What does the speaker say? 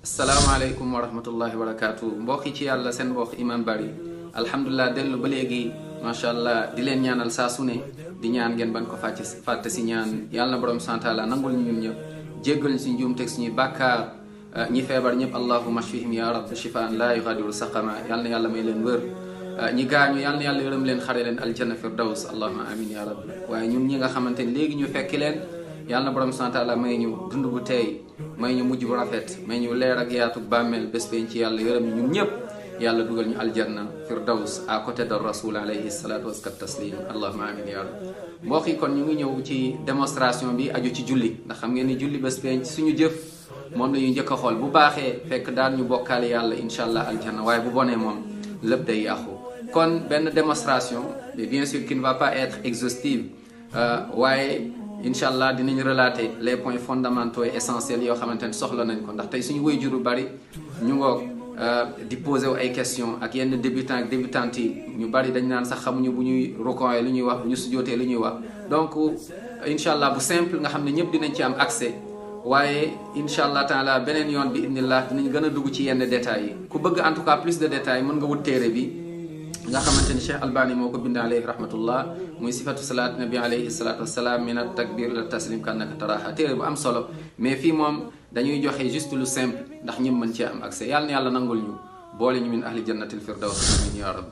asalaamaaleykum wa rahmatullahi wa barakaatu mbokk yi ci yàlla seen mbokk Imam Bari alhamdulilah dellu ba léegi macha allah di leen ñaanal saa su ne di ñaan ngeen ban ko fàtte si ñaan yàlla na borom santaala nangul ñu ñun ñëpp jéggal ñu si njuum teg suñuy bàkkaar ñi feebar ñëpp allahumma shfihim ya rab shifaan laa yughadiru saqama yàlla na yàlla may leen wër ñi gaañu yàlla na yàlla yërëm leen xare leen aljanna firdaws allahumma amin ya rab waaye ñun ñi nga xamante ni léegi ñu fekki leen yàlla na borom santaala may ñu dund bu teey may ñu mujj bu rafet may ñu leer ak yaatu bàmmeel bés been ci yàlla yërëm ñun ñëpp yàlla dugal ñu aljanna firdaws à côté de rasul alayhi salatu waskat taslim allahumma amin ya rab mbokk yi kon ñu ngi ñëw ci démonstration bi aju ci julli ndax xam ngeen ni julli bés been ci suñu jëf moom la ñu njëkk a xool bu baaxee fekk daan ñu bokkaale yàlla incha allah aljanna waaye bu bonee moom lépp day yàqu kon benn démonstration bien sûr qui ne va pas être exhaustive waaye incha allah dinañ relater les points fondamentaux et essentiels yoo xamante ne soxla nañ ko ndax tey suñu waajur yu bari ñu ngoog di poser wu ay questions ak yenn débutants ak débutantes yi ñu bari dañ naan sax xamuñu bu ñuy rukoonee lu ñuy wax bu ñu sujootee lu ñuy wax donc incha allah bu simple nga xam ne ñëpp dinañ ci am accès waaye incha allah taala beneen yoon bi idnillah dinañ gën a dugg ci yenn détails yi ku bëgg en tout cas plus de détails mën nga wut téere bi nga xamante ni Cheikh Albani moo ko bind alayhi rahmatullah muy sifatu salaat nabi alayhi salatu wasalaam min at takbir ila taslim kannaka taraha téere bu am solo mais fii moom dañuy joxe juste lu simple ndax ñëpp mën cee am accès yàlla na yàlla nangul ñu boole ñu min ahli jannatil firdaws amin ya rab